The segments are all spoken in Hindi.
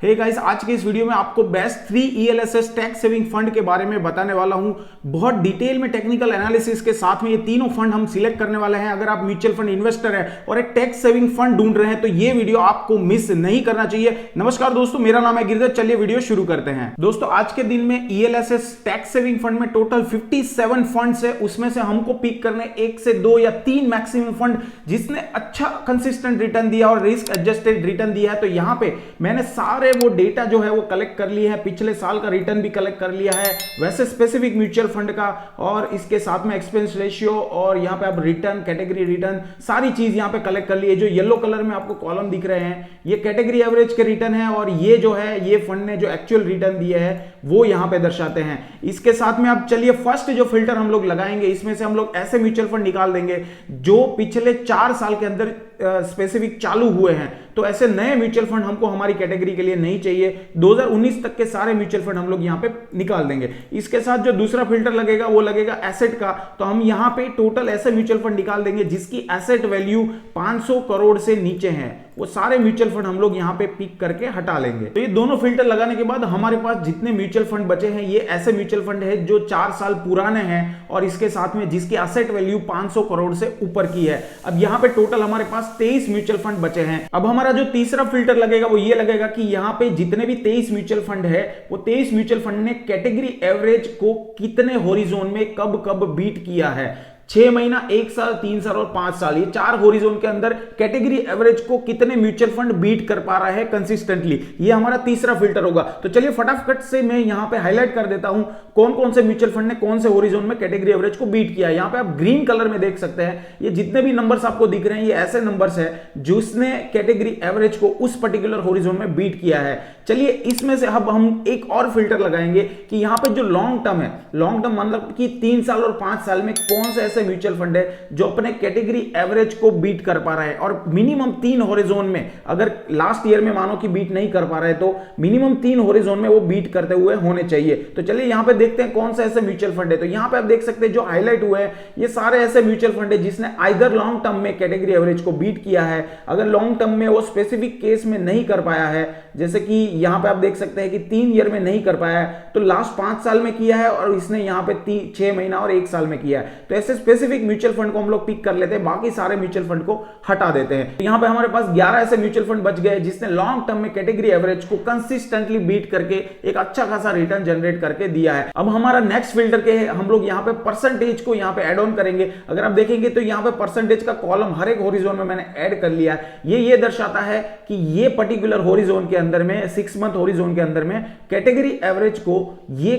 हे गाइस, आज के इस वीडियो में आपको best 3 ELSS tax saving fund के बारे में बताने वाला हूं। बहुत डिटेल में टेक्निकल एनालिसिस के साथ में ये तीनों फंड हम सिलेक्ट करने वाले हैं। अगर आप म्यूचुअल फंड इन्वेस्टर हैं और एक टैक्स सेविंग फंड ढूंढ रहे हैं तो ये वीडियो आपको मिस नहीं करना चाहिए। नमस्कार दोस्तों, मेरा नाम है गिरिधर। चलिए वीडियो शुरू करते हैं। दोस्तों, आज के दिन में ELSS टैक्स सेविंग फंड में टोटल 57 फंड्स है। उसमें से हमको पिक करने 1 से 2 या 3 मैक्सिमम फंड जिसने अच्छा कंसिस्टेंट रिटर्न दिया और रिस्क एडजस्टेड रिटर्न दिया है। तो यहां पे मैंने सारे वो डेटा जो है वो कलेक्ट कर लिए हैं, पिछले साल का रिटर्न भी कलेक्ट कर लिया है, वैसे स्पेसिफिक म्यूचुअल फंड का, और इसके साथ में एक्सपेंस रेशियो और यहां पे आप रिटर्न, कैटेगरी रिटर्न, सारी चीज यहां पे कलेक्ट कर ली है। जो येलो कलर में आपको कॉलम दिख रहे हैं ये कैटेगरी एवरेज के रिटर्न है, और ये जो है ये फंड ने जो एक्चुअल रिटर्न दिए है वो यहां पे दर्शाते हैं। इसके साथ में अब चलिए फर्स्ट जो फिल्टर हम लोग लगाएंगे, इसमें से हम लोग ऐसे म्यूचुअल फंड निकाल देंगे जो पिछले 4 साल के अंदर स्पेसिफिक चालू हुए हैं। तो ऐसे नए म्यूचुअल फंड हमको हमारी कैटेगरी के लिए नहीं चाहिए। 2019 तक के सारे म्यूचुअल फंड हम लोग यहां पे निकाल देंगे। इसके साथ जो दूसरा फिल्टर लगेगा वो लगेगा एसेट का। तो हम यहां पे टोटल ऐसे म्यूचुअल फंड निकाल देंगे जिसकी एसेट वैल्यू 500 करोड़ से नीचे है। वो सारे म्यूचुअल फंड हम लोग यहां पे पिक करके हटा लेंगे। तो ये दोनों फिल्टर लगाने के बाद हमारे पास जितने म्यूचुअल फंड बचे हैं ये ऐसे म्यूचुअल फंड है जो 4 साल पुराने हैं और इसके साथ में जिसकी एसेट वैल्यू 500 करोड़ से ऊपर की है। अब यहां पे टोटल हमारे पास 23 म्यूचुअल फंड बचे हैं। अब हमारा जो तीसरा फिल्टर लगेगा वो ये लगेगा कि यहां पे जितने भी 23 म्यूचुअल फंड है वो 23 म्यूचुअल फंड ने कैटेगरी एवरेज को कितने हॉरिजॉन में कब कब बीट किया है। 6 महीना, 1 साल, 3 साल और 5 साल, ये 4 हॉरिजॉन के अंदर कैटेगरी एवरेज को कितने म्यूचुअल फंड बीट कर पा रहा है कंसिस्टेंटली, ये हमारा तीसरा फिल्टर होगा। तो चलिए फटाफट से मैं यहां पे हाईलाइट कर देता हूं कौन कौन से म्यूचुअल फंड ने कौन से हॉरिजॉन में कैटेगरी एवरेज को बीट किया है। यहां पे आप ग्रीन कलर में देख सकते हैं, ये जितने भी नंबर्स आपको दिख रहे हैं ये ऐसे नंबर्स है जिसने कैटेगरी एवरेज को उस पर्टिकुलर हॉरिजॉन में बीट किया है। चलिए इसमें से अब हम एक और फिल्टर लगाएंगे कि यहां पे जो लॉन्ग टर्म है, लॉन्ग टर्म मतलब कि 3 साल और 5 साल में कौन से ऐसे म्यूचुअल फंड है जो अपने कैटेगरी एवरेज को बीट कर पा रहा है। और मिनिमम 3 हॉरिजॉन में, अगर लास्ट ईयर में मानो कि बीट नहीं कर पा रहे तो मिनिमम 3 हॉरिजॉन में वो बीट करते हुए होने चाहिए। तो चलिए यहां पे देखते हैं कौन से ऐसे म्यूचुअल फंड है। तो यहां पे आप देख सकते हैं जो हाईलाइट हुए हैं ये सारे ऐसे म्यूचुअल फंड है जिसने आइदर लॉन्ग टर्म में कैटेगरी एवरेज को बीट किया है, अगर लॉन्ग टर्म में वो स्पेसिफिक केस में नहीं कर पाया है, जैसे कि यहां पे आप देख सकते हैं कि 3 ईयर में नहीं कर पाया है तो लास्ट 5 साल में किया है, और इसने यहां पे 6 महीना और 1 साल में किया है। तो ऐसे स्पेसिफिक म्यूचुअल फंड को हम लोग पिक कर लेते हैं, बाकी सारे म्यूचुअल फंड को हटा देते हैं। तो यहां पे हमारे पास 11 ऐसे म्यूचुअल फंड बच गए जिसने लॉन्ग टर्म में कैटेगरी एवरेज को कंसिस्टेंटली बीट करके एक अच्छा खासा रिटर्न जनरेट करके दिया है। अब हमारा नेक्स्ट फिल्टर के है, हम लोग यहां पे परसेंटेज को यहां पे ऐड ऑन करेंगे। अगर आप देखेंगे तो यहां पे परसेंटेज का कॉलम हर एक हॉरिजॉन में मैंने ऐड कर लिया है। ये दर्शाता है कि ये पर्टिकुलर हॉरिजॉन के अंदर में 6 मंथ हॉरिजॉन के अंदर में कैटेगरी एवरेज को ये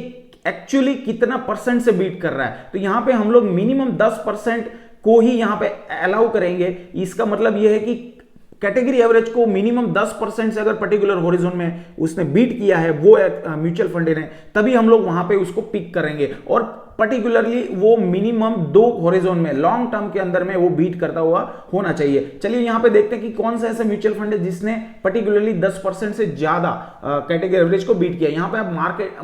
एक्चुअली कितना परसेंट से बीट कर रहा है। तो यहां पे हम लोग मिनिमम 10% को ही यहां पे अलाउ करेंगे। इसका मतलब यह है कि कैटेगरी एवरेज को मिनिमम 10% से अगर पर्टिकुलर हॉरिजॉन में उसने बीट किया है वो म्यूचुअल फंड ने, तभी हम लोग वहां पे उसको पिक करेंगे। और पर्टिकुलरली वो मिनिमम 2 हॉरिजॉन में लॉन्ग टर्म के अंदर में वो बीट करता हुआ होना चाहिए। चलिए यहां पे देखते हैं कि कौन सा ऐसा म्यूचुअल फंड है जिसने पर्टिकुलरली 10% से ज्यादा कैटेगरी एवरेज को बीट किया। यहां पे आप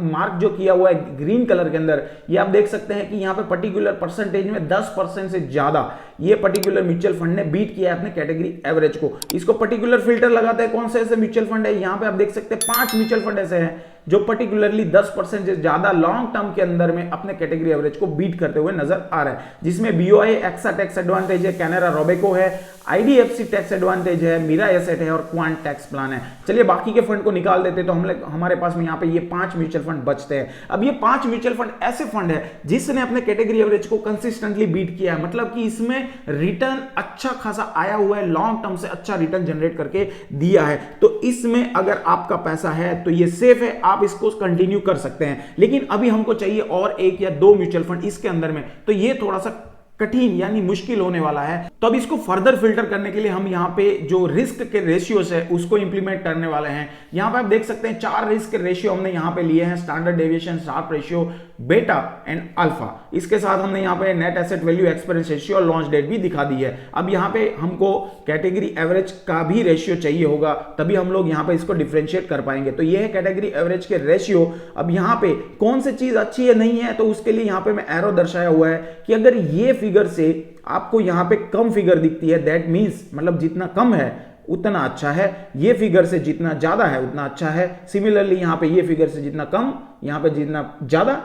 मार्क जो किया हुआ है ग्रीन कलर के अंदर, ये आप देख सकते हैं कि यहां पे पर्टिकुलर परसेंटेज में 10% से ज्यादा ये पर्टिकुलर म्यूचुअल फंड ने बीट किया है अपने कैटेगरी एवरेज को। इसको पर्टिकुलर फिल्टर लगाते हैं कौन से ऐसे म्यूचुअल फंड है। यहां पे आप देख सकते हैं 5 म्यूचुअल फंड ऐसे हैं जो पर्टिकुलरली 10% से ज्यादा लॉन्ग टर्म के अंदर में अपने कैटेगरी एवरेज को बीट करते हुए नजर आ रहा है, जिसमें BOI एक्सा टैक्स एडवांटेज है, कैनरा रोबेको है, IDFC टैक्स एडवांटेज है, मीरा एसेट है और क्वांट टैक्स प्लान है। चलिए बाकी के फंड को निकाल देते तो हमारे पास में यहाँ पे ये 5 म्यूचुअल फंड बचते हैं। अब ये 5 म्यूचुअल फंड ऐसे फंड है जिसने अपने कैटेगरी एवरेज को कंसिस्टेंटली बीट किया है, मतलब कि इसमें रिटर्न अच्छा खासा आया हुआ है, लॉन्ग टर्म से अच्छा रिटर्न जनरेट करके दिया है। तो इसमें अगर आपका पैसा है तो ये सेफ है, आप इसको कंटिन्यू कर सकते हैं। लेकिन अभी हमको चाहिए और 1 या 2 म्यूचुअल फंड इसके अंदर में, तो ये थोड़ा सा कठिन यानी मुश्किल होने वाला है। तो अब इसको फर्दर फिल्टर करने के लिए हम यहाँ पे जो रिस्क के रेशियोज है उसको इंप्लीमेंट करने वाले हैं। यहाँ पे आप देख सकते हैं 4 रिस्क के रेशियो हमने यहाँ पे लिए हैं, स्टैंडर्ड डेविएशन, शार्प रेशियो, बेटा एंड अल्फा। इसके साथ हमने यहाँ पे net asset value, experience ratio और लॉन्च डेट भी दिखा दी है। अब यहाँ पे हमको कैटेगरी एवरेज का भी रेशियो चाहिए होगा, तभी हम लोग यहाँ पे इसको डिफरेंशिएट कर पाएंगे। तो ये है कैटेगरी एवरेज के रेशियो। अब यहाँ पे कौन सी चीज अच्छी है नहीं है, तो उसके लिए यहाँ पे मैं एरो दर्शाया हुआ है कि अगर ये फिगर से आपको यहां पे कम फिगर दिखती है, दैट मींस मतलब जितना कम है उतना अच्छा है, ये फिगर से जितना ज्यादा है उतना अच्छा है। सिमिलरली यहां पे ये फिगर से जितना कम, यहां पे जितना ज्यादा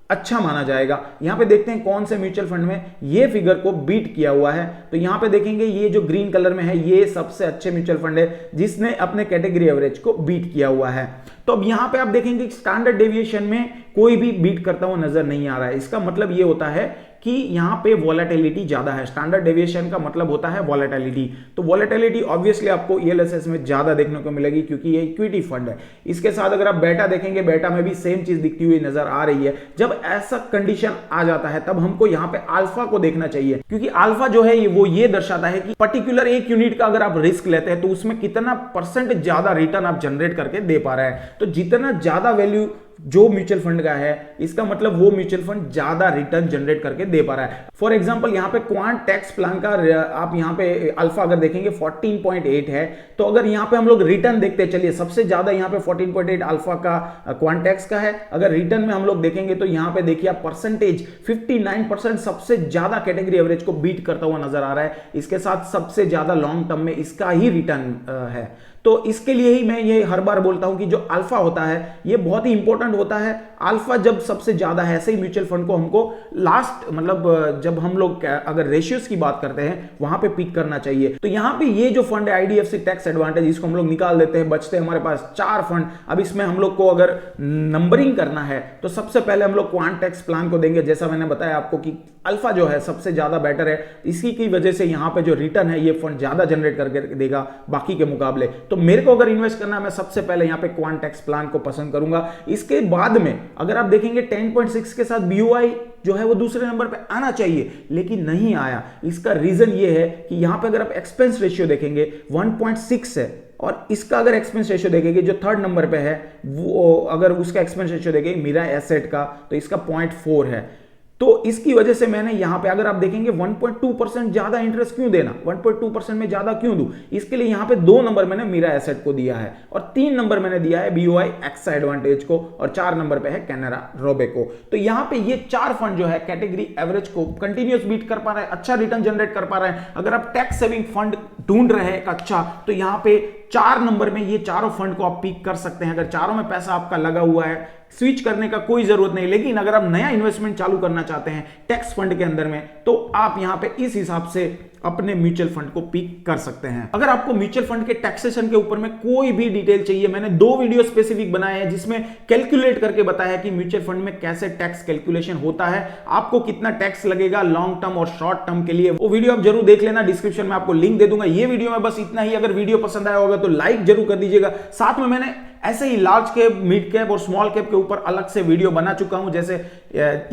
अच्छा माना जाएगा। यहां पे देखते हैं कौन से म्यूचुअल फंड में ये फिगर को बीट किया हुआ है। तो यहां पे देखेंगे ये जो ग्रीन कलर में है ये सबसे अच्छे म्यूचुअल फंड है जिसने अपने कैटेगरी एवरेज को बीट किया हुआ है। तो अब यहां पे आप देखेंगे स्टैंडर्ड डेविएशन में कोई भी बीट करता हुआ नजर नहीं आ रहा है। इसका मतलब ये होता है कि यहां पे वॉलेटिलिटी ज्यादा है। स्टैंडर्ड डेविएशन का मतलब होता है वॉलेटिलिटी। तो वॉलेटिलिटी ऑब्वियसली आपको ईएलएसएस में ज्यादा देखने को मिलेगी क्योंकि ये इक्विटी फंड है। इसके साथ अगर आप बेटा देखेंगे, बेटा में भी सेम चीज दिखती हुई नजर आ रही है। जब ऐसा कंडीशन आ जाता है तब हमको यहां पे अल्फा को देखना चाहिए, क्योंकि अल्फा जो है वो ये दर्शाता है कि पर्टिकुलर एक यूनिट का अगर आप रिस्क लेते हैं तो उसमें कितना परसेंट ज्यादा रिटर्न आप जनरेट करके दे पा रहे हैं। तो जितना ज्यादा वैल्यू जो म्यूचुअल फंड का है इसका मतलब वो म्यूचुअल फंड ज्यादा रिटर्न जनरेट करके दे पा रहा है। फॉर एग्जांपल यहां पे क्वांट टैक्स प्लान का आप यहां पे अल्फा अगर देखेंगे 14.8 है। तो अगर यहां पे हम लोग रिटर्न देखते हैं, चलिए सबसे ज्यादा यहां पे 14.8 अल्फा का क्वांट टैक्स का है। अगर रिटर्न में हम लोग देखेंगे तो यहां पे देखिए आप परसेंटेज 59% सबसे ज्यादा कैटेगरी एवरेज को बीट करता हुआ नजर आ रहा है। इसके साथ सबसे ज्यादा लॉन्ग टर्म में इसका ही रिटर्न है। तो इसके लिए ही मैं ये हर बार बोलता हूं कि जो अल्फा होता है ये बहुत ही इंपॉर्टेंट होता है। अल्फा जब सबसे ज्यादा है, ऐसे ही म्यूचुअल फंड को हमको लास्ट मतलब जब हम लोग अगर रेशियोज की बात करते हैं वहां पे पिक करना चाहिए। तो यहां पे ये जो फंड है आईडीएफसी टैक्स एडवांटेज, इसको हम लोग निकाल देते हैं, बचते हैं हमारे पास 4 फंड। अब इसमें हम लोग को अगर नंबरिंग करना है तो सबसे पहले हम लोग क्वांट टैक्स प्लान को देंगे। जैसा मैंने बताया आपको कि अल्फा जो है सबसे ज्यादा बेटर है, इसी की वजह से यहां पे जो रिटर्न है ये फंड ज्यादा जनरेट करके देगा बाकी के मुकाबले। तो मेरे को अगर इन्वेस्ट करना है मैं सबसे पहले यहां पे क्वांट टैक्स प्लान को पसंद करूंगा। इसके बाद में अगर आप देखेंगे 10.6 के साथ बीओआई जो है वो दूसरे नंबर पे आना चाहिए, लेकिन नहीं आया। इसका रीजन ये है कि यहां पे अगर आप एक्सपेंस रेशियो देखेंगे 1.6 है, और इसका अगर एक्सपेंस रेशियो देखेंगे जो थर्ड नंबर पे है वो अगर उसका एक्सपेंस रेशियो देखेंगे मीरा एसेट का तो इसका 0.4 है। तो इसकी वजह से मैंने यहां पे अगर आप देखेंगे 1.2% ज्यादा इंटरेस्ट क्यों देना, 1.2% में ज्यादा क्यों दूं, इसके लिए यहां पे 2 नंबर मैंने मीरा एसेट को दिया है और 3 नंबर मैंने दिया है बीओआई एक्सा एडवांटेज को और 4 नंबर पे है कैनरा रोबेको। तो यहां पे ये 4 फंड जो है कैटेगरी एवरेज को कंटिन्यूस बीट कर पा रहे हैं, अच्छा रिटर्न जनरेट कर पा रहे हैं। अगर आप टैक्स सेविंग फंड ढूंढ रहे हैं अच्छा, तो यहां पे 4 नंबर में ये चारों फंड को आप पिक कर सकते हैं। अगर चारों में पैसा आपका लगा हुआ है स्विच करने का कोई जरूरत नहीं। लेकिन अगर आप नया इन्वेस्टमेंट चालू करना चाहते हैं टैक्स फंड के अंदर में तो आप यहां पे इस हिसाब से अपने म्यूचुअल फंड को पिक कर सकते हैं। अगर आपको म्यूचुअल फंड के टैक्सेशन के ऊपर में कोई भी डिटेल चाहिए, मैंने 2 वीडियो स्पेसिफिक बनाए हैं जिसमें कैलकुलेट करके बताया कि म्यूचुअल फंड में कैसे टैक्स कैलकुलेशन होता है, आपको कितना टैक्स लगेगा लॉन्ग टर्म और शॉर्ट टर्म के लिए। वो वीडियो आप जरूर देख लेना, डिस्क्रिप्शन में आपको लिंक दे दूंगा। ये वीडियो में बस इतना ही। अगर वीडियो पसंद आया होगा तो लाइक जरूर कर दीजिएगा। साथ में मैंने ऐसे ही लार्ज कैप, मिड कैप और स्मॉल कैप के ऊपर अलग से वीडियो बना चुका हूं। जैसे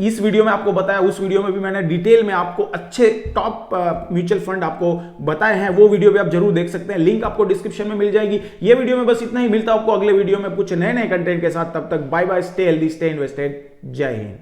इस वीडियो में आपको बताया, उस वीडियो में भी मैंने डिटेल में आपको अच्छे टॉप म्यूचुअल फंड आपको बताए हैं, वो वीडियो भी आप जरूर देख सकते हैं। लिंक आपको डिस्क्रिप्शन में मिल जाएगी। ये वीडियो में बस इतना ही। मिलता हूं आपको अगले वीडियो में कुछ नए नए कंटेंट के साथ। तब तक bye bye, stay healthy, stay invested. जय हिंद।